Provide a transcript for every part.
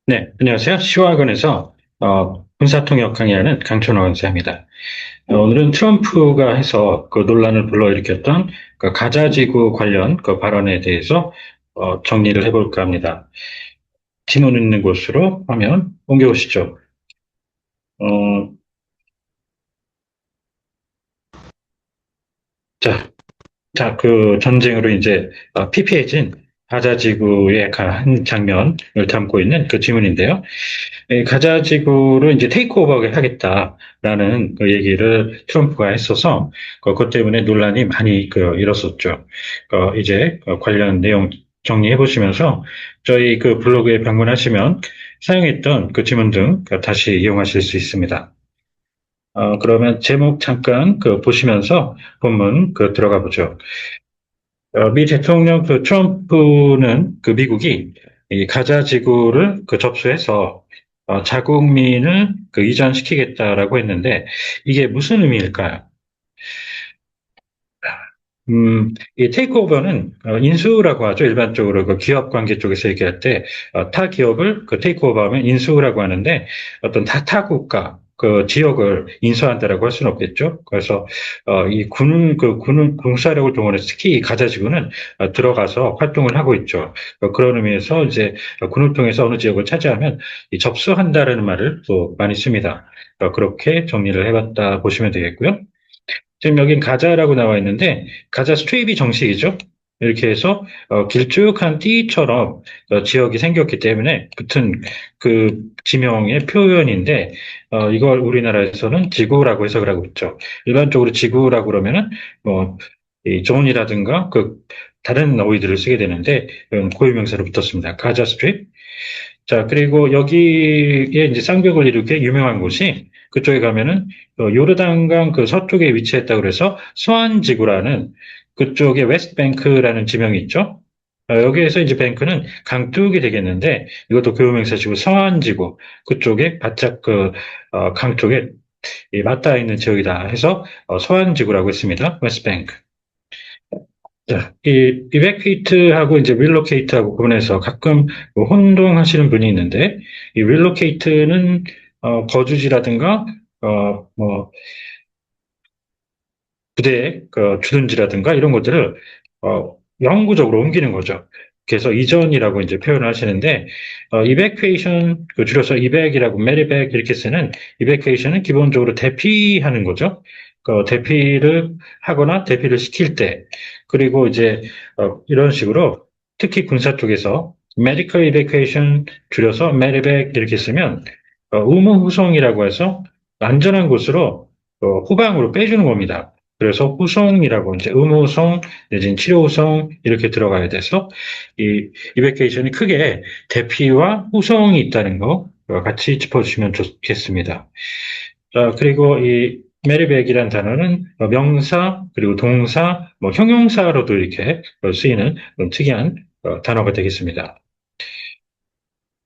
네, 안녕하세요. 시화학원에서 군사통역 강의하는 강천호 강사입니다. 오늘은 트럼프가 해서 그 논란을 불러일으켰던 그 가자지구 관련 그 발언에 대해서 정리를 해볼까 합니다. 지문 있는 곳으로 화면 옮겨오시죠. 어, 자, 그 전쟁으로 이제 피폐해진 가자지구의 한 장면을 담고 있는 그 지문인데요. 가자지구를 이제 테이크오버 하겠다라는 그 얘기를 트럼프가 했어서 그것 때문에 논란이 많이 일었었죠. 이제 관련 내용 정리해 보시면서 저희 그 블로그에 방문하시면 사용했던 그 지문 등 다시 이용하실 수 있습니다. 그러면 제목 잠깐 보시면서 본문 들어가 보죠. 미 대통령 그 트럼프는 그 미국이 이 가자 지구를 접수해서 자국민을 이전시키겠다라고 했는데 이게 무슨 의미일까요? 이 테이크오버는 인수라고 하죠. 일반적으로 그 기업 관계 쪽에서 얘기할 때 타 기업을 그 테이크오버하면 인수라고 하는데 어떤 타국가 그 지역을 인수한다라고 할 수는 없겠죠. 그래서 이 군은 군사력을 동원해서 특히 이 가자지구는 들어가서 활동을 하고 있죠. 그런 의미에서 이제 군을 통해서 어느 지역을 차지하면 이 접수한다라는 말을 또 많이 씁니다. 그렇게 정리를 해봤다 보시면 되겠고요. 지금 여긴 가자라고 나와 있는데 가자 스트립이 정식이죠. 이렇게 해서 길쭉한 띠처럼 지역이 생겼기 때문에 붙은 그 지명의 표현인데 이걸 우리나라에서는 지구라고 해석을 하고 있죠. 일반적으로 지구라고 그러면은 뭐이 존이라든가 그 다른 어휘들을 쓰게 되는데 고유명사로 붙었습니다. 가자 스트립. 자, 그리고 여기에 이제 쌍벽을 이루게 유명한 곳이 그쪽에 가면은 요르단강 그 서쪽에 위치했다고 그래서 수안지구라는 그쪽에 웨스트뱅크라는 지명이 있죠. 여기에서 이제 뱅크는 강둑이 되겠는데 이것도 교호명사시고 서안지구 그쪽에 바짝 강 쪽에 맞닿아 있는 지역이다 해서 서안지구라고 했습니다. 웨스트뱅크. 자, 이 이베퀴트하고 이제 윌로케이트하고 구분해서 가끔 뭐 혼동하시는 분이 있는데 이 윌로케이트는 거주지라든가 뭐 부대 주둔지라든가 이런 것들을 영구적으로 옮기는 거죠. 그래서 이전이라고 이제 표현을 하시는데 이베큐에이션 줄여서 이백이라고 메리백 이렇게 쓰는 이베큐에이션은 기본적으로 대피하는 거죠. 대피를 하거나 대피를 시킬 때 그리고 이제 이런 식으로 특히 군사 쪽에서 메디컬 이베큐에이션 줄여서 메리백 이렇게 쓰면 의무 후송이라고 해서 안전한 곳으로 후방으로 빼주는 겁니다. 그래서 후송이라고 이제 의무송 내지는 치료송 이렇게 들어가야 돼서 이 이베케이션이 크게 대피와 후송이 있다는 거 같이 짚어주시면 좋겠습니다. 자, 그리고 이 메리백이라는 단어는 명사 그리고 동사 뭐 형용사로도 이렇게 쓰이는 그런 특이한 단어가 되겠습니다.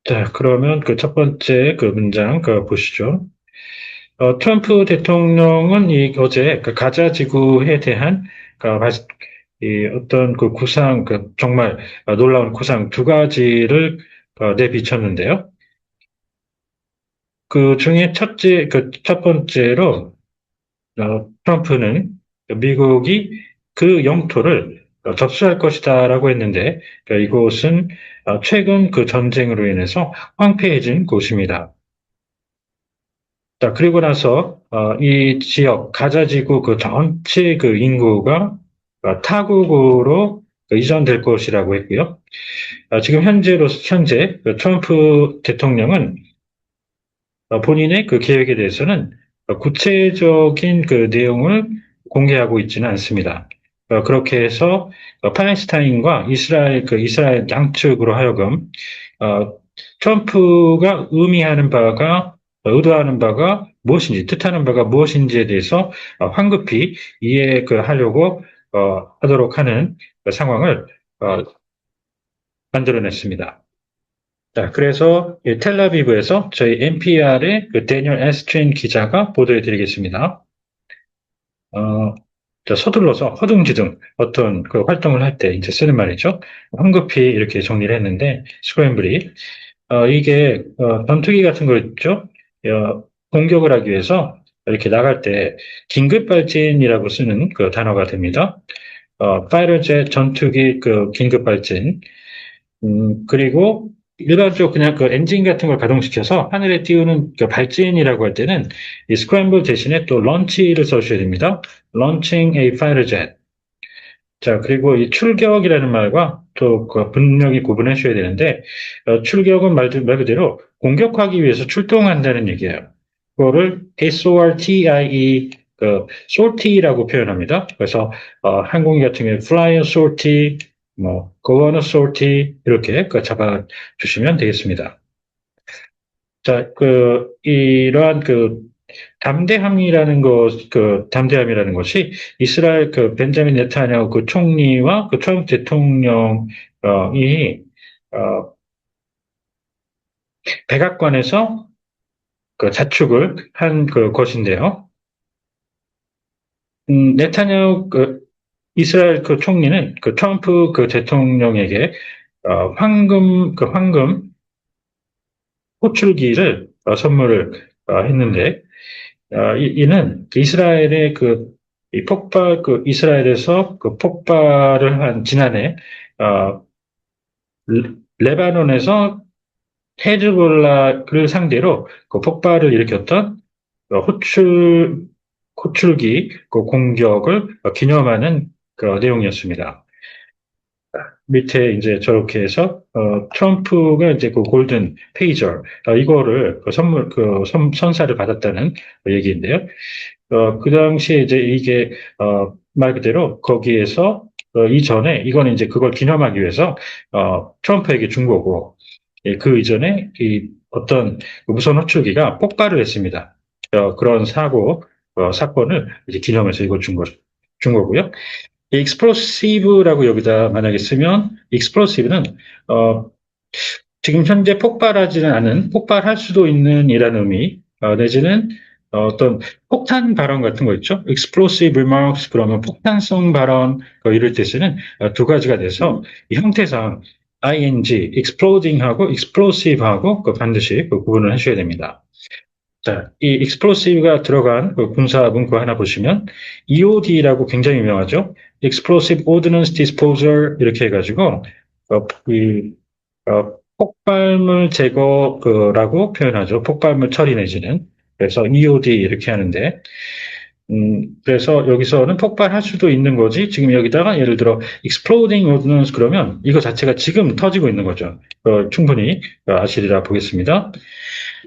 자, 그러면 그 첫 번째 그 문장 보시죠. 트럼프 대통령은 어제 그 가자 지구에 대한 그 이 어떤 그 구상, 정말 놀라운 구상 두 가지를 내비쳤는데요. 그 중에 첫 번째로 트럼프는 미국이 그 영토를 접수할 것이다라고 했는데 이곳은 최근 그 전쟁으로 인해서 황폐해진 곳입니다. 자, 그리고 나서 이 지역 가자지구 그 전체 그 인구가 타국으로 이전될 것이라고 했고요. 지금 현재 그 트럼프 대통령은 본인의 그 계획에 대해서는 구체적인 그 내용을 공개하고 있지는 않습니다. 그렇게 해서 팔레스타인과 이스라엘 양측으로 하여금 어, 트럼프가 의도하는 바가 무엇인지, 뜻하는 바가 무엇인지에 대해서 황급히 하려고 하도록 하는 그 상황을 어, 만들어냈습니다. 자, 그래서 이 텔라비브에서 저희 NPR의 그 데니얼 에스트린 기자가 보도해 드리겠습니다. 어, 자, 서둘러서 허둥지둥 어떤 그 활동을 할 때 이제 쓰는 말이죠. 황급히 이렇게 정리를 했는데, 스크램블이. 이게 전투기 같은 거 있죠? 공격을 하기 위해서 이렇게 나갈 때 긴급 발진이라고 쓰는 그 단어가 됩니다. 파이터젯 전투기 그 긴급 발진. 그리고 일반적으로 그냥 그 엔진 같은 걸 가동시켜서 하늘에 띄우는 그 발진이라고 할 때는 이 스크램블 대신에 또 런치를 써주셔야 됩니다. Launching a fighter jet. 자, 그리고 이 출격이라는 말과 또그 분명히 구분해 주셔야 되는데, 출격은 말 그대로 공격하기 위해서 출동한다는 얘기예요. 그거를 SORTIE, sortie라고 표현합니다. 그래서, 항공기 같은 경우에 fly a sortie, 뭐, go on a sortie, 이렇게 잡아 주시면 되겠습니다. 자, 이러한 담대함이라는 것이 이스라엘 벤자민 네타냐후 그 총리와 그 트럼프 대통령이, 어, 백악관에서 자축을 한 것인데요. 네타냐후 이스라엘 총리는 트럼프 대통령에게, 황금 호출기를 선물을 했는데, 이는 이스라엘의 이 이스라엘에서 폭발을 한 지난해, 어, 레바논에서 헤즈볼라를 상대로 폭발을 일으켰던 호출, 호출기 공격을 기념하는 내용이었습니다. 밑에 이제 저렇게 해서 트럼프가 이제 골든 페이저 이거를 선사를 받았다는 얘기인데요. 그 당시에 이제 이게 말 그대로 거기에서 이전에 이거는 이제 그걸 기념하기 위해서 트럼프에게 준 거고, 예, 그 이전에 이 어떤 무선 호출기가 폭발을 했습니다. 그런 사건을 이제 기념해서 이걸 준 거고요. 익스플로시브라고 여기다 만약에 쓰면 익스플로시브는 어, 지금 현재 폭발하지는 않은 폭발할 수도 있는 이라는 의미, 내지는 어떤 폭탄 발언 같은 거 있죠. explosive remarks 그러면 폭탄성 발언 이럴 때 쓰는 두 가지가 돼서 이 형태상 ing exploding하고 explosive하고 반드시 구분을 하셔야 됩니다. 자, 이 explosive가 들어간 군사 문구 하나 보시면 EOD라고 굉장히 유명하죠. Explosive Ordnance Disposal 이렇게 해가지고 폭발물 제거라고 표현하죠. 폭발물 처리 내지는. 그래서 EOD 이렇게 하는데, 그래서 여기서는 폭발할 수도 있는 거지. 지금 여기다가 예를 들어 exploding ordnance 그러면 이거 자체가 지금 터지고 있는 거죠. 충분히 아시리라 보겠습니다.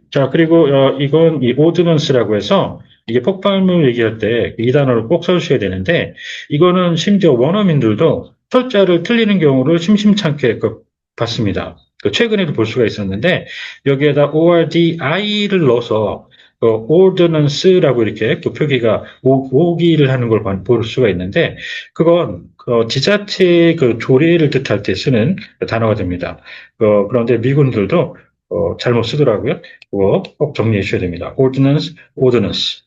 자, 그리고 이건 이 ordnance라고 해서 이게 폭발물 얘기할 때 이 단어를 꼭 써주셔야 되는데, 이거는 심지어 원어민들도 철자를 틀리는 경우를 심심찮게 봤습니다. 최근에도 볼 수가 있었는데 여기에다 ORDI를 넣어서 ordnance라고 이렇게 표기가 오기를 하는 걸 볼 수가 있는데, 그건 지자체의 조례를 뜻할 때 쓰는 단어가 됩니다. 그런데 미군들도 잘못 쓰더라고요. 그거 꼭 정리해 주셔야 됩니다. ordnance, ordnance.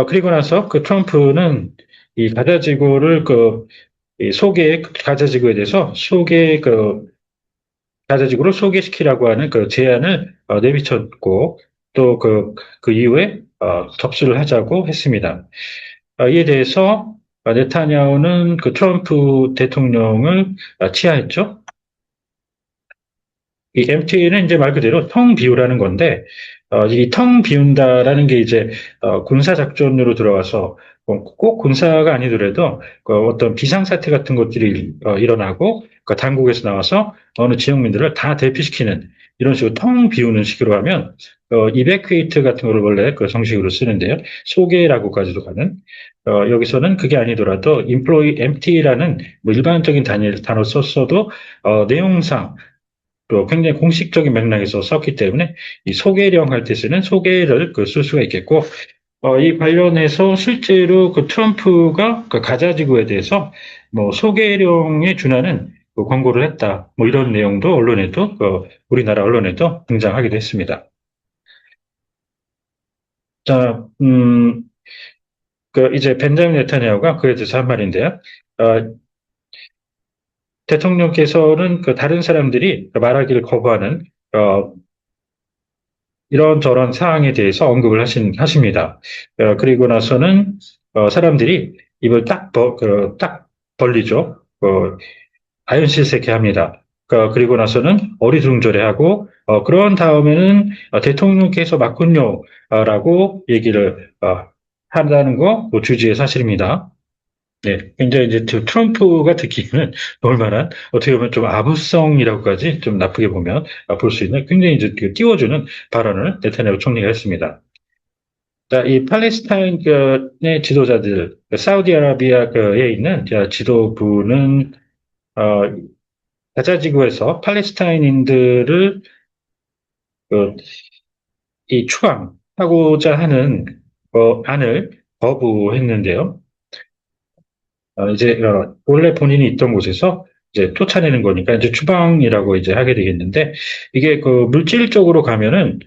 그리고 나서 트럼프는 이 가자지구를 가자지구에 대해서 가자지구를 소개시키라고 하는 제안을 내비쳤고, 또 그 이후에 접수를 하자고 했습니다. 이에 대해서 네타냐후는 트럼프 대통령을 치하했죠. 이 MT는 이제 말 그대로 텅 비우라는 건데, 이 텅 비운다라는 게 이제 군사 작전으로 들어가서 꼭 군사가 아니더라도 어떤 비상사태 같은 것들이 일어나고 당국에서 나와서 어느 지역민들을 다 대피시키는 이런 식으로 텅 비우는 식으로 하면 이베큐에이트 같은 거를 원래 정식으로 쓰는데요. 소개라고까지도 가는, 여기서는 그게 아니더라도 employee empty라는 뭐 일반적인 단어 썼어도 내용상 또 굉장히 공식적인 맥락에서 썼기 때문에 이 소개령 할 때 쓰는 소개를 쓸 수가 있겠고, 이 관련해서 실제로 트럼프가 가자지구에 대해서 뭐 소개령에 준하는 권고를 했다. 뭐 이런 내용도 언론에도, 우리나라 언론에도 등장하기도 했습니다. 자, 이제 벤자민 네타냐후가 그에 대해서 한 말인데요. 어, 대통령께서는 그 다른 사람들이 말하기를 거부하는 이런저런 사항에 대해서 언급을 하십니다. 그리고 나서는 사람들이 입을 딱 벌리죠. 아연실색해 합니다. 그리고 나서는 어리둥절해하고 그런 다음에는 대통령께서 맞군요 라고 얘기를 한다는 거 주지의 사실입니다. 네, 굉장히 이제 트럼프가 듣기에는 얼마나 어떻게 보면 좀 아부성이라고까지 좀 나쁘게 보면 볼 수 있는 굉장히 이제 띄워주는 발언을 네타냐후 총리가 했습니다. 자, 이 팔레스타인의 지도자들, 사우디아라비아에 있는 지도부는 가자 지구에서 팔레스타인인들을 그, 이 추방하고자 하는 안을 거부했는데요. 이제 원래 본인이 있던 곳에서 이제 쫓아내는 거니까 이제 추방이라고 이제 하게 되겠는데 이게 그 물질적으로 가면은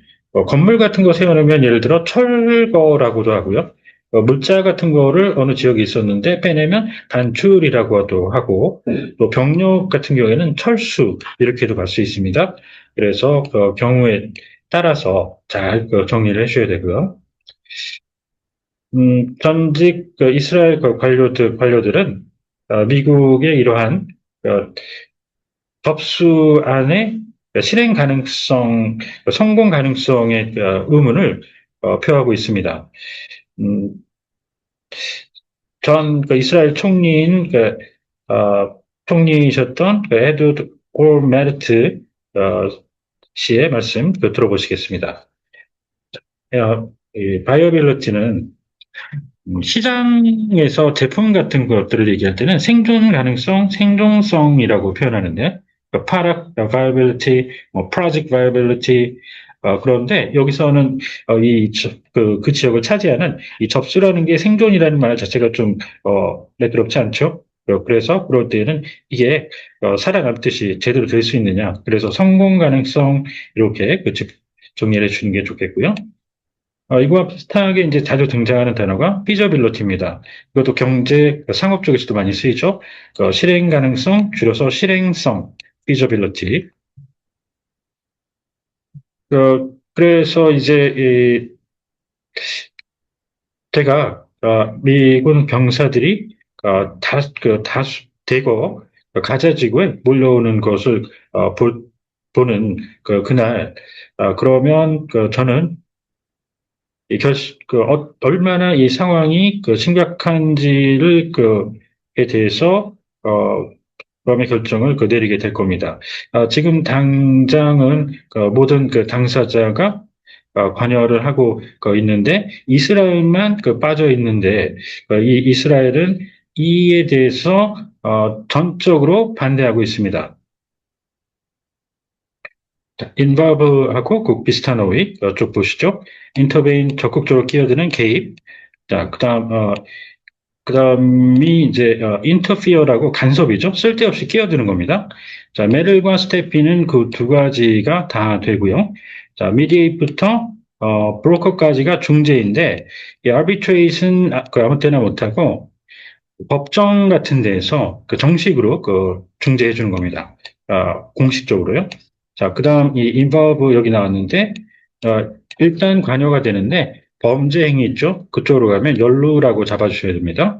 건물 같은 거 세워놓으면 예를 들어 철거라고도 하고요. 물자 같은 거를 어느 지역에 있었는데 빼내면 반출이라고도 하고 또 병력 같은 경우에는 철수 이렇게도 갈 수 있습니다. 그래서 그 경우에 따라서 잘 정리를 해줘야 되고요. 전직 이스라엘 관료들은 미국의 이러한 접수안의 실행 가능성, 성공 가능성의 의문을 표하고 있습니다. 음, 전 이스라엘 총리인 총리이셨던 에드워드 올 메르트 씨의 말씀 들어보시겠습니다. 바이어빌리티는 시장에서 제품 같은 것들을 얘기할 때는 생존 가능성, 생존성이라고 표현하는데, product viability, project viability, 그런데 여기서는 그 지역을 차지하는 이 접수라는 게 생존이라는 말 자체가 좀 매끄럽지 않죠? 그래서 그럴 때는 이게 살아남듯이 제대로 될 수 있느냐. 그래서 성공 가능성 이렇게 정리를 해주는 게 좋겠고요. 이거와 비슷하게 이제 자주 등장하는 단어가 feasibility입니다. 이것도 경제, 상업 쪽에서도 많이 쓰이죠. 실행 가능성, 줄여서 실행성, feasibility. 그래서 이제 제가 미군 병사들이 대거 가자 지구에 몰려오는 것을 보는 그날 그러면 저는 얼마나 이 상황이 심각한지를 에 대해서 그럼의 결정을 내리게 될 겁니다. 지금 당장은 모든 당사자가 관여를 하고 있는데 이스라엘만 빠져 있는데 이 이스라엘은 이에 대해서 전적으로 반대하고 있습니다. involve하고 비슷한 어휘 쭉 보시죠. intervene 적극적으로 끼어드는 개입. 자, 그다음이 이제 interfere라고 간섭이죠. 쓸데없이 끼어드는 겁니다. 자, 메를과 스테피는 그 두 가지가 다 되고요. 자, mediate부터 broker까지가 중재인데 이 arbitrate은 아무 때나 못하고 법정 같은 데에서 정식으로 중재해 주는 겁니다. 공식적으로요. 자, 그다음 이 involve 여기 나왔는데 일단 관여가 되는데 범죄 행위 있죠? 그쪽으로 가면 연루라고 잡아주셔야 됩니다.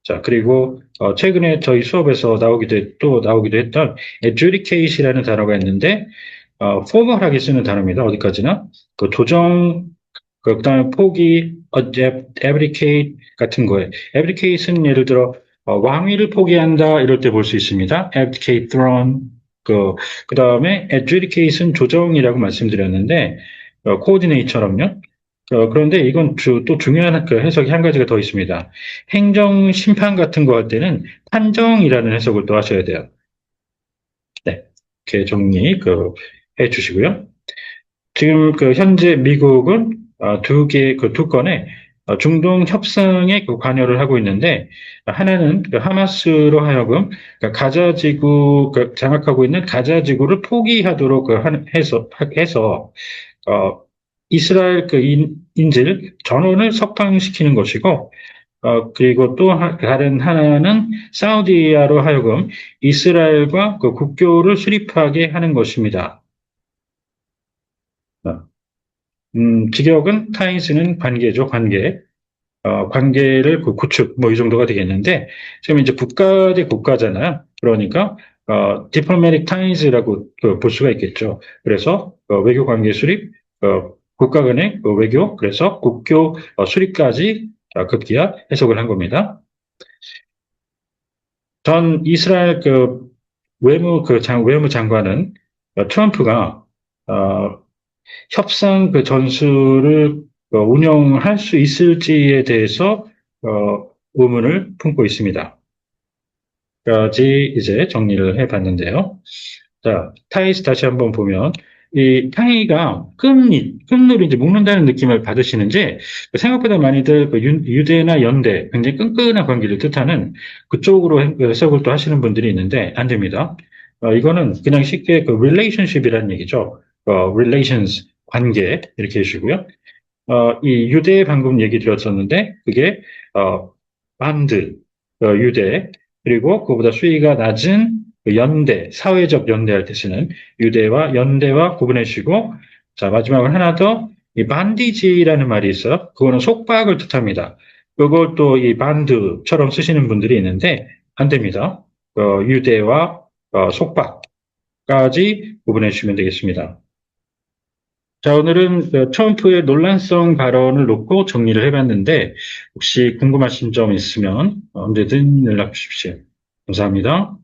자, 그리고 최근에 저희 수업에서 나오기도 했던 adjudicate이라는 단어가 있는데 포멀하게 쓰는 단어입니다. 어디까지나 그다음에 포기, abdicate 같은 거에 abdicate은 예를 들어 왕위를 포기한다 이럴 때 볼 수 있습니다. abdicate throne. 그다음에 adjudicate은 조정이라고 말씀드렸는데 coordinate처럼요. 그런데 이건 또 중요한 해석이 한 가지가 더 있습니다. 행정 심판 같은 거 할 때는 판정이라는 해석을 또 하셔야 돼요. 네, 이렇게 정리 해 주시고요. 지금 현재 미국은 두 건의 중동 협상에 관여를 하고 있는데 하나는 하마스로 하여금 가자 지구 장악하고 있는 가자 지구를 포기하도록 해서 이스라엘 인질 전원을 석방시키는 것이고 그리고 또 다른 하나는 사우디아로 하여금 이스라엘과 그 국교를 수립하게 하는 것입니다. 어, 직역은 타이즈는 관계죠, 관계. 관계를 그 구축, 뭐 이 정도가 되겠는데, 지금 이제 국가 대 국가잖아요. 그러니까, diplomatic ties라고 볼 수가 있겠죠. 그래서, 외교 관계 수립, 국가 간의 외교, 그래서 국교 수립까지 급기야 해석을 한 겁니다. 전 이스라엘 외무장관은 트럼프가, 어, 협상 전술을 운영할 수 있을지에 대해서 의문을 품고 있습니다. 까지 이제 정리를 해봤는데요. 자, 타이스 다시 한번 보면 이 타이가 끈으로 이제 묶는다는 느낌을 받으시는지 생각보다 많이들 유대나 연대 굉장히 끈끈한 관계를 뜻하는 그쪽으로 해석을 또 하시는 분들이 있는데 안 됩니다. 이거는 그냥 쉽게 relationship이라는 얘기죠. relations 관계 이렇게 해주시고요. 이 유대 방금 얘기 드렸었는데 그게 반드 유대 그리고 그보다 수위가 낮은 그 연대 사회적 연대할 때 쓰는 유대와 연대와 구분해 주시고 자 마지막으로 하나 더 이 반디지라는 말이 있어요. 그거는 속박을 뜻합니다. 그걸 또 이 반드처럼 쓰시는 분들이 있는데 안 됩니다. 유대와 속박까지 구분해 주시면 되겠습니다. 자, 오늘은 트럼프의 논란성 발언을 놓고 정리를 해봤는데, 혹시 궁금하신 점 있으면 언제든 연락 주십시오. 감사합니다.